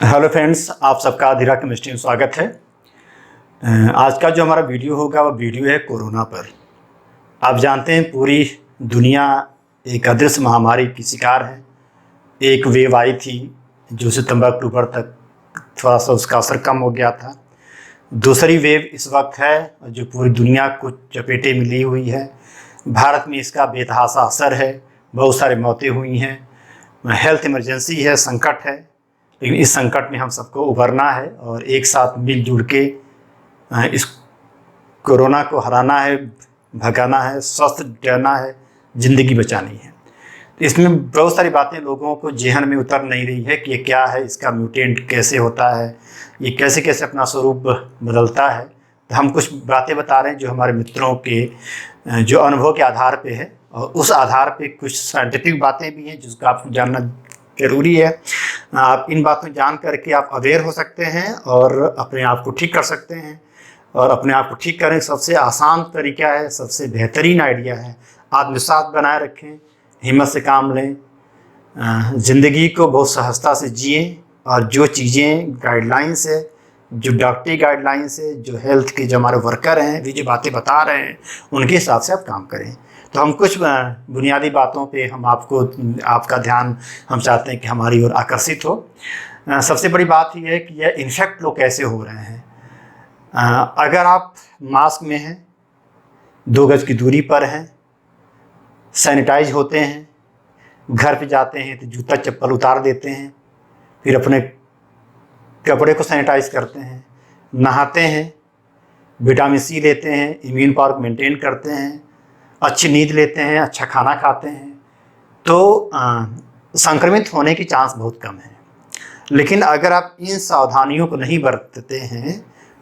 Hello friends, आप सबका अधीरा chemistry में स्वागत है। आज का जो हमारा वीडियो होगा वो वीडियो है कोरोना पर। आप जानते हैं पूरी दुनिया एक अदृश्य महामारी की शिकार है। एक वेव आई थी जो सितंबर अक्टूबर तक थोड़ा सा उसका असर कम हो गया था। दूसरी वेव इस वक्त है जो पूरी दुनिया को चपेटे में ली हुई है। भारत में इसका बेतहाशा असर है, बहुत सारी मौतें हुई हैं, हेल्थ इमरजेंसी है, संकट है। लेकिन इस संकट में हम सबको उभरना है और एक साथ मिलजुल के इस कोरोना को हराना है, भगाना है, स्वस्थ रहना है, ज़िंदगी बचानी है। तो इसमें बहुत सारी बातें लोगों को ज़हन में उतर नहीं रही है कि ये क्या है, इसका म्यूटेंट कैसे होता है, ये कैसे कैसे अपना स्वरूप बदलता है। तो हम कुछ बातें बता रहे हैं जो हमारे मित्रों के जो अनुभव के आधार पे है, और उस आधार पे कुछ साइंटिफिक बातें भी हैं जिसको आपको जानना ज़रूरी है। आप इन बातों जान करके आप अवेयर हो सकते हैं और अपने आप को ठीक कर सकते हैं। और अपने आप को ठीक करने का सबसे आसान तरीका है, सबसे बेहतरीन आइडिया है, आत्मविश्वास बनाए रखें, हिम्मत से काम लें, ज़िंदगी को बहुत सहजता से जिएं और जो चीज़ें गाइडलाइंस है, जो डॉक्टरी गाइडलाइंस है, जो हेल्थ के जो हमारे वर्कर हैं वे जो बातें बता रहे हैं उनके हिसाब से आप काम करें। तो हम कुछ बुनियादी बातों पे हम आपका ध्यान हम चाहते हैं कि हमारी ओर आकर्षित हो। सबसे बड़ी बात यह है कि यह इन्फेक्ट लोग कैसे हो रहे हैं। अगर आप मास्क में हैं, 2 गज की दूरी पर हैं, सैनिटाइज होते हैं, घर पे जाते हैं तो जूता चप्पल उतार देते हैं, फिर अपने कपड़े को सैनिटाइज करते हैं, नहाते हैं, विटामिन सी लेते हैं, इम्यून पावर मेंटेन करते हैं, अच्छी नींद लेते हैं, अच्छा खाना खाते हैं, तो संक्रमित होने की चांस बहुत कम है। लेकिन अगर आप इन सावधानियों को नहीं बरतते हैं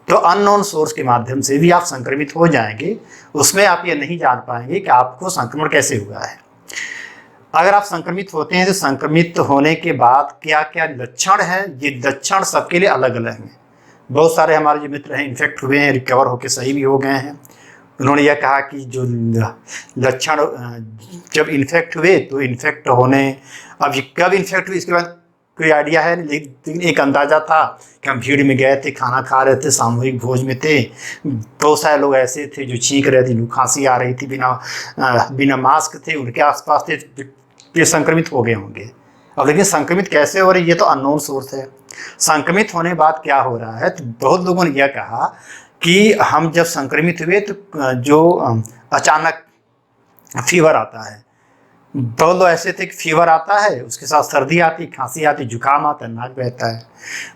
तो अननोन सोर्स के माध्यम से भी आप संक्रमित हो जाएंगे। उसमें आप ये नहीं जान पाएंगे कि आपको संक्रमण कैसे हुआ है। अगर आप संक्रमित होते हैं तो संक्रमित होने के बाद क्या क्या लक्षण हैं, ये लक्षण सबके लिए अलग अलग हैं। बहुत सारे हमारे जो मित्र हैं इन्फेक्ट हुए हैं, रिकवर होकर सही भी हो गए हैं। उन्होंने यह कहा कि जो लक्षण जब इन्फेक्ट हुए तो इन्फेक्ट होने, अब ये कब इन्फेक्ट हुए इसके बाद कोई आइडिया है, लेकिन एक अंदाज़ा था कि हम भीड़ में गए थे, खाना खा रहे थे, सामूहिक भोज में थे, बहुत सारे लोग ऐसे थे जो छींक रहे थे, खांसी आ रही थी, बिना मास्क थे, उनके आसपास थे, ये संक्रमित हो गए होंगे। अब लेकिन संक्रमित कैसे हो रही है ये तो अननोन सोर्स है। संक्रमित होने बाद क्या हो रहा है, तो बहुत लोगों ने यह कहा कि हम जब संक्रमित हुए तो जो अचानक फीवर आता है, बहुत लोग ऐसे थे कि फीवर आता है, उसके साथ सर्दी आती, खांसी आती, जुकाम आता है, नाक बहता है।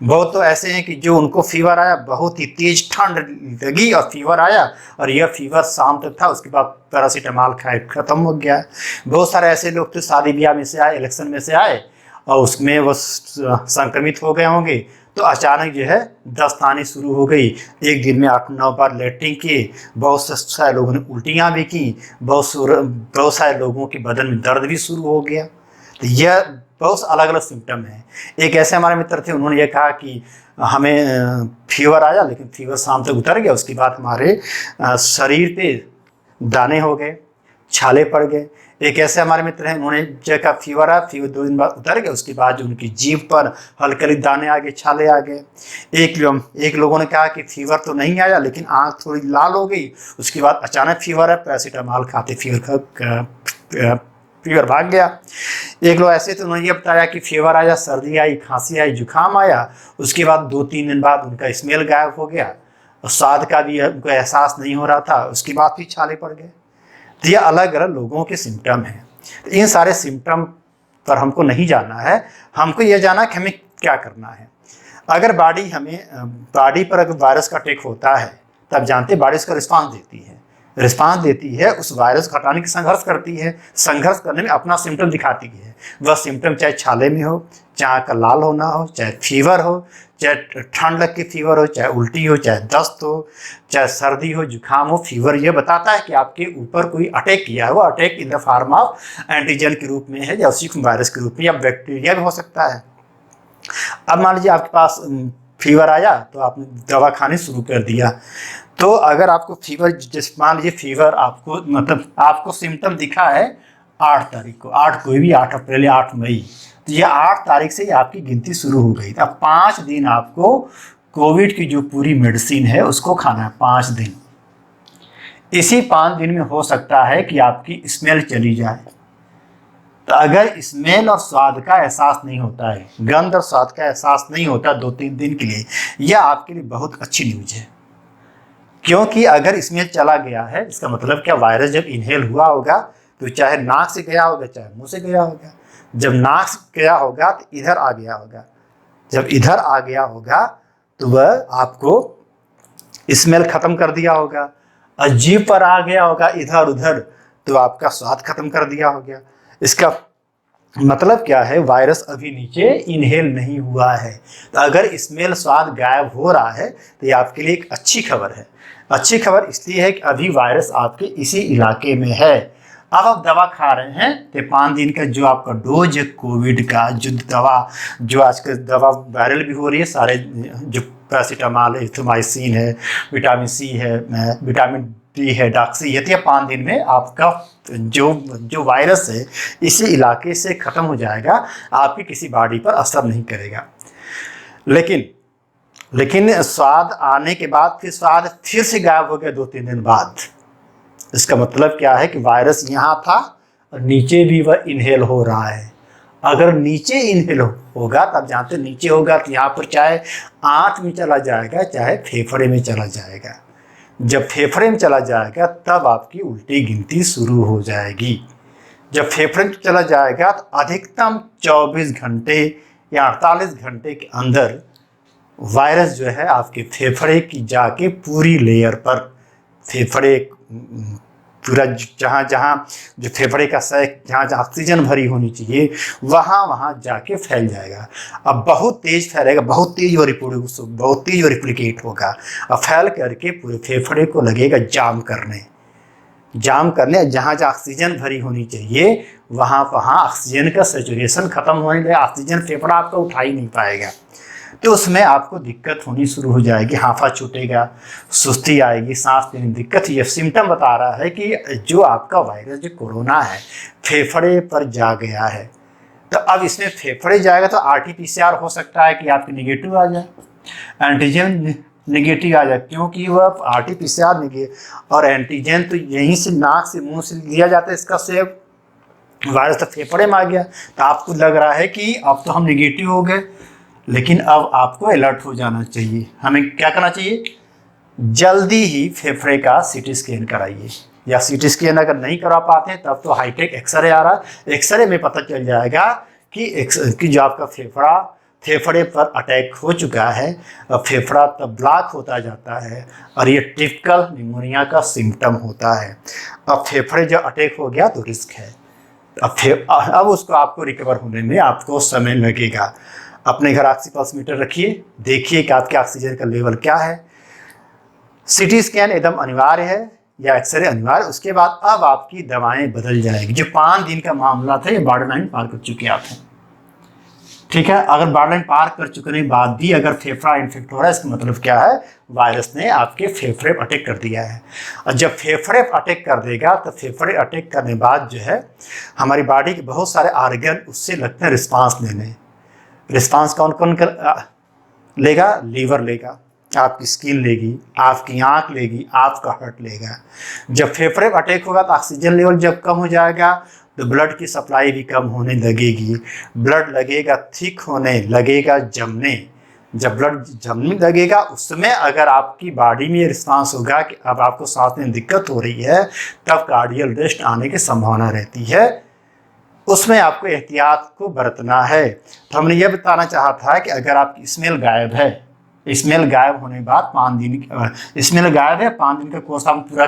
बहुत तो ऐसे हैं कि जो उनको फीवर आया, बहुत ही तेज ठंड लगी और फीवर आया और यह फीवर शाम तक था, उसके बाद पैरासीटामॉल खाए ख़त्म हो गया। बहुत सारे ऐसे लोग तो शादी ब्याह में से आए, इलेक्शन में से आए और उसमें वो संक्रमित हो गए होंगे, तो अचानक जो है दस्त आनी शुरू हो गई। एक दिन में 8-9 बार लेटरिन किए, बहुत सारे लोगों ने उल्टियाँ भी की, बहुत सारे लोगों के बदन में दर्द भी शुरू हो गया। तो यह बहुत अलग अलग सिम्टम हैं। एक ऐसे हमारे मित्र थे, उन्होंने ये कहा कि हमें फीवर आया, लेकिन फीवर शाम तक उतर गया, उसके बाद हमारे शरीर पे दाने हो गए, छाले पड़ गए। एक ऐसे हमारे मित्र हैं, उन्होंने जगह फीवर आया, फीवर 2 दिन बाद उतर गया, उसके बाद उनकी जीभ पर हल्के हल्के दाने आ गए, छाले आ गए। एक लोगों ने कहा कि फीवर तो नहीं आया लेकिन आँख थोड़ी लाल हो गई, उसके बाद अचानक फीवर है, पैरासीटामॉल खाते फीवर भाग गया। एक लोग ऐसे थे, उन्होंने ये बताया कि फीवर आया, सर्दी आई, खांसी आई, जुकाम आया, उसके बाद 2-3 दिन बाद उनका स्मेल गायब हो गया और स्वाद का भी उनको एहसास नहीं हो रहा था, उसके बाद फिर छाले पड़ गए। तो ये अलग अलग लोगों के सिम्टम हैं। तो इन सारे सिम्टम पर हमको नहीं जाना है, हमको यह जाना कि हमें क्या करना है। अगर बॉडी पर अगर वायरस का अटैक होता है तब जानते बॉडी उसका रिस्पांस देती है, उस वायरस को हटाने की संघर्ष करती है, संघर्ष करने में अपना सिम्टम दिखाती है। वह सिम्टम चाहे छाले में हो, चाहे आँख का लाल होना हो, चाहे फीवर हो, चाहे ठंड लग के फीवर हो, चाहे उल्टी हो, चाहे दस्त हो, चाहे सर्दी हो, जुकाम हो, फीवर यह बताता है कि आपके ऊपर कोई अटैक किया है। वो attack in the form of antigen के रूप में है, या सूक्ष्म वायरस के रूप में, या बैक्टीरिया भी हो सकता है। अब मान लीजिए आपके पास फीवर आया तो आपने दवा खानी शुरू कर दिया, तो अगर आपको फीवर, जैसे मान लीजिए फीवर आपको, मतलब आपको सिम्टम दिखा है 8 तारीख को, 8 कोई भी 8 अप्रैल या 8 मई, तो ये 8 तारीख से ही आपकी गिनती शुरू हो गई। अब 5 दिन आपको कोविड की जो पूरी मेडिसिन है उसको खाना है, 5 दिन। इसी 5 दिन में हो सकता है कि आपकी स्मेल चली जाए। तो अगर स्मेल और स्वाद का एहसास नहीं होता है, गंध और स्वाद का एहसास नहीं होता 2-3 दिन के लिए, यह आपके लिए बहुत अच्छी न्यूज है। क्योंकि अगर स्मेल चला गया है, इसका मतलब क्या, वायरस जब इनहेल हुआ होगा तो चाहे नाक से गया होगा चाहे मुंह से गया होगा। जब नाक से गया होगा तो इधर आ गया होगा, जब इधर आ गया होगा तो वह आपको स्मेल खत्म कर दिया होगा। और जीभ पर आ गया होगा इधर उधर तो आपका स्वाद खत्म कर दिया होगा। इसका मतलब क्या है, वायरस अभी नीचे इनहेल नहीं हुआ है। तो अगर स्मेल स्वाद गायब हो रहा है तो ये आपके लिए एक अच्छी खबर है। अच्छी खबर इसलिए है कि अभी वायरस आपके इसी इलाके में है। अब आप दवा खा रहे हैं तो 5 दिन का जो आपका डोज है कोविड का, जो दवा, जो आजकल दवा वायरल भी हो रही है, सारे जो पैरासीटामॉल है, इथोमाइसिन है, विटामिन सी है, विटामिन डी है, डॉक्सी है, तो ये 5 दिन में आपका जो वायरस है इसी इलाके से ख़त्म हो जाएगा, आपकी किसी बॉडी पर असर नहीं करेगा। लेकिन स्वाद आने के बाद फिर स्वाद फिर से गायब हो गया 2-3 दिन बाद। इसका मतलब क्या है कि वायरस यहाँ था और नीचे भी वह इनहेल हो रहा है। अगर नीचे इनहेल होगा, तब जानते नीचे होगा तो यहाँ पर चाहे आंत में चला जाएगा चाहे फेफड़े में चला जाएगा। जब फेफड़े में चला जाएगा तब आपकी उल्टी गिनती शुरू हो जाएगी। जब फेफड़े में चला जाएगा तो अधिकतम 24 घंटे या 48 घंटे के अंदर वायरस जो है आपके फेफड़े की जाके पूरी लेयर पर, फेफड़े पूरा जहाँ जहाँ जो फेफड़े का सैक जहाँ जहाँ ऑक्सीजन भरी होनी चाहिए वहाँ जाके फैल जाएगा। अब बहुत तेज़ फैलेगा, बहुत तेज़ वो रिप्लिकेट होगा। अब फैल करके पूरे फेफड़े को लगेगा जाम करने। जहाँ जहाँ ऑक्सीजन भरी होनी चाहिए वहाँ ऑक्सीजन का सेचुरेशन खत्म होने लगेगा, ऑक्सीजन फेफड़ा आपका उठा ही नहीं पाएगा। तो उसमें आपको दिक्कत होनी शुरू हो जाएगी, हांफा छूटेगा, सुस्ती आएगी, सांस लेने में दिक्कत। ये सिम्टम बता रहा है कि जो आपका वायरस जो कोरोना है फेफड़े पर जा गया है। तो अब इसमें फेफड़े जाएगा तो RT-PCR हो सकता है कि आपकी निगेटिव आ जाए, एंटीजन निगेटिव आ जाए, क्योंकि वह RT-PCR निगेटिव और एंटीजन तो यहीं से नाक से मुँह से लिया जाता है, इसका सेव वायरस तो फेफड़े में आ गया। तो आपको लग रहा है कि अब तो हम निगेटिव हो गए, लेकिन अब आपको अलर्ट हो जाना चाहिए। हमें क्या करना चाहिए, जल्दी ही फेफड़े का CT स्कैन कराइए, या CT स्कैन अगर नहीं करा पाते हैं तब तो हाईटेक एक्सरे आ रहा है। एक्सरे में पता चल जाएगा कि जो आपका फेफड़े पर अटैक हो चुका है, फेफड़ा तब ब्लॉक होता जाता है और ये टिपिकल निमोनिया का सिम्टम होता है। अब फेफड़े जो अटैक हो गया तो रिस्क है। अब उसको आपको रिकवर होने में आपको समय लगेगा। अपने घर ऑक्सीपल्स मीटर रखिए, देखिए कि आपके ऑक्सीजन का लेवल क्या है। CT स्कैन एकदम अनिवार्य है या एक्सरे अनिवार्य। उसके बाद अब आपकी दवाएं बदल जाएगी। जो 5 दिन का मामला था ये बॉर्डर लाइन पार कर चुके आप हैं, ठीक है। अगर बॉर्डर लाइन पार कर चुके के बाद भी अगर फेफड़ा इन्फेक्ट हो रहा है, इसका मतलब क्या है, वायरस ने आपके फेफड़े पर अटैक कर दिया है। और जब फेफड़े पर अटैक कर देगा तो फेफड़े अटैक करने के बाद जो है हमारी बॉडी के बहुत सारे ऑर्गन उससे लगते हैं रिस्पांस लेने। रिस्पांस कौन लेगा, लीवर लेगा, आपकी स्किन लेगी, आपकी आँख लेगी, आपका हार्ट लेगा। जब फेफड़े पर अटैक होगा तो ऑक्सीजन लेवल जब कम हो जाएगा तो ब्लड की सप्लाई भी कम होने लगेगी। ब्लड लगेगा थिक होने लगेगा, जमने। जब ब्लड जमने लगेगा उस समय अगर आपकी बॉडी में ये रिस्पांस होगा कि अब आपको सांस में दिक्कत हो रही है, तब कार्डियल अरेस्ट आने की संभावना रहती है। उसमें आपको एहतियात को बरतना है। तो हमने यह बताना चाहा था कि अगर आपकी स्मेल गायब है, स्मेल गायब होने के बाद 5 दिन स्मेल गायब है, 5 दिन का कोर्स आपने पूरा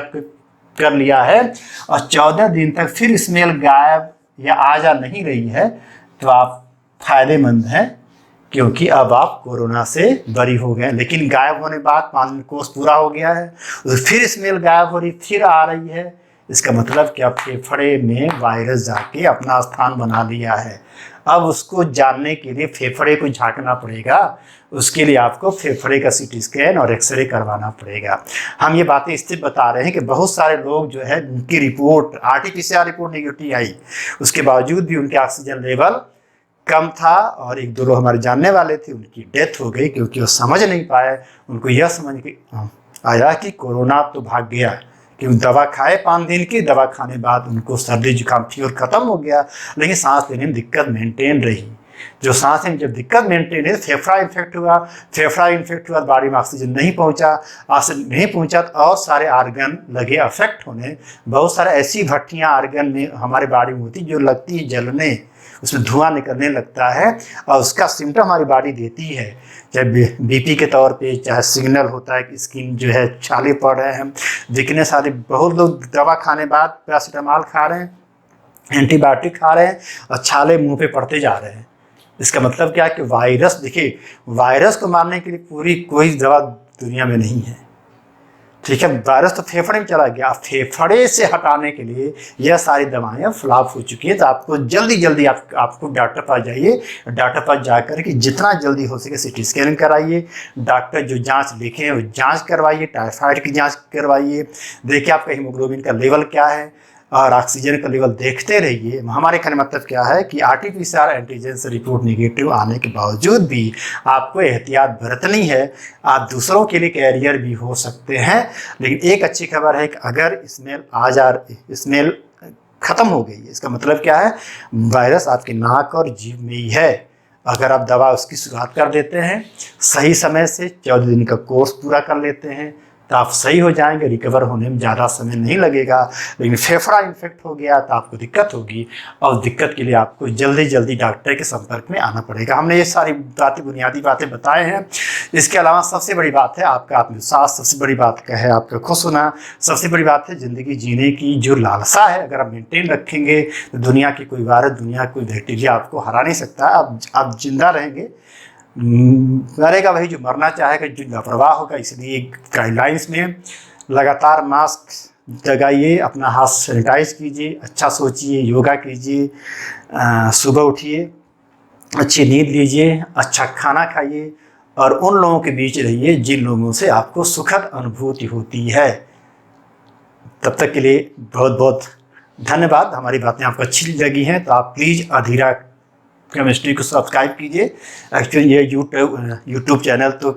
कर लिया है और 14 दिन तक फिर स्मेल गायब या आ जा नहीं रही है, तो आप फायदेमंद हैं, क्योंकि अब आप कोरोना से बरी हो गए। लेकिन गायब होने के बाद 5 दिन कोर्स पूरा हो गया है, फिर स्मेल गायब हो रही, फिर आ रही है, इसका मतलब कि अब फेफड़े में वायरस जाके अपना स्थान बना लिया है। अब उसको जानने के लिए फेफड़े को झांकना पड़ेगा। उसके लिए आपको फेफड़े का CT स्कैन और एक्सरे करवाना पड़ेगा। हम ये बातें इसलिए बता रहे हैं कि बहुत सारे लोग जो है उनकी रिपोर्ट RT-PCR रिपोर्ट निगेटिव आई, उसके बावजूद भी उनके ऑक्सीजन लेवल कम था और एक दो लोग हमारे जानने वाले थे, उनकी डेथ हो गई क्योंकि वो समझ नहीं पाए। उनको यह समझ के आया कि कोरोना तो भाग गया, कि दवा खाए 5 दिन की, दवा खाने बाद उनको सर्दी जुकाम फीवर ख़त्म हो गया, लेकिन सांस लेने में दिक्कत मेंटेन रही। जो सांस में जब दिक्कत मेंटेन है, फेफड़ा इन्फेक्ट हुआ, फेफड़ा इन्फेक्ट हुआ, बॉडी में ऑक्सीजन नहीं पहुंचा, ऑक्सीजन नहीं पहुंचा तो और सारे आर्गन लगे अफेक्ट होने। बहुत सारे ऐसी भट्टियाँ आर्गन में हमारे बॉडी में होती जो लगती है जलने, उसमें धुआं निकलने लगता है और उसका सिम्टम हमारी बॉडी देती है, चाहे बीपी के तौर पे, चाहे सिग्नल होता है कि स्किन जो है छाले पड़ रहे हैं, वीकनेस आदि। बहुत लोग दवा खाने बाद पैरासीटामॉल खा रहे हैं, एंटीबायोटिक खा रहे हैं और छाले मुंह पे पड़ते जा रहे हैं। इसका मतलब क्या है कि वायरस, देखिए वायरस को मारने के लिए पूरी कोई दवा दुनिया में नहीं है, ठीक है। वायरस तो फेफड़े में चला गया, फेफड़े से हटाने के लिए यह सारी दवाएं फ्लॉप हो चुकी हैं। तो आपको जल्दी आपको डॉक्टर पास जाइए, डॉक्टर पास जाकर के जितना जल्दी हो सके सिटी स्कैन कराइए, डॉक्टर जो जांच लिखे वो जांच करवाइए, टाइफाइड की जांच करवाइए, देखिए आपका हीमोग्लोबिन का लेवल क्या है और ऑक्सीजन का लेवल देखते रहिए। हमारे कहने मतलब क्या है कि आरटीपीसीआर एंटीजन से रिपोर्ट निगेटिव आने के बावजूद भी आपको एहतियात बरतनी है। आप दूसरों के लिए कैरियर भी हो सकते हैं। लेकिन एक अच्छी खबर है कि अगर स्मेल ख़त्म हो गई है, इसका मतलब क्या है, वायरस आपके नाक और जीभ में ही है। अगर आप दवा उसकी शुरुआत कर देते हैं सही समय से, 14 दिन का कोर्स पूरा कर लेते हैं, तो आप सही हो जाएंगे, रिकवर होने में ज़्यादा समय नहीं लगेगा। लेकिन फेफड़ा इन्फेक्ट हो गया तो आपको दिक्कत होगी और दिक्कत के लिए आपको जल्दी डॉक्टर के संपर्क में आना पड़ेगा। हमने ये सारी बातें, बुनियादी बातें बताए हैं। इसके अलावा सबसे बड़ी बात है आपका आत्मविश्वास, सबसे बड़ी बात क्या है आपका खुश होना, सबसे बड़ी बात है ज़िंदगी जीने की जो लालसा है, अगर आप मेंटेन रखेंगे तो दुनिया की कोई वायरस, दुनिया की कोई बैक्टीरिया आपको हरा नहीं सकता। आप जिंदा रहेंगे, मरेगा वही जो मरना चाहेगा, जो लापरवाह होगा। इसलिए गाइडलाइंस में लगातार मास्क लगाइए, अपना हाथ सैनिटाइज कीजिए, अच्छा सोचिए, योगा कीजिए, सुबह उठिए, अच्छी नींद लीजिए, अच्छा खाना खाइए और उन लोगों के बीच रहिए जिन लोगों से आपको सुखद अनुभूति होती है। तब तक के लिए बहुत बहुत धन्यवाद। हमारी बातें आपको अच्छी लगी हैं तो आप प्लीज़ अधीरा केमिस्ट्री को सब्सक्राइब कीजिए। एक्चुअली ये यूट्यूब चैनल तो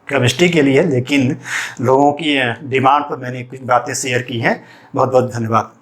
केमिस्ट्री के लिए है, लेकिन लोगों की डिमांड पर मैंने कुछ बातें शेयर की हैं। बहुत बहुत धन्यवाद।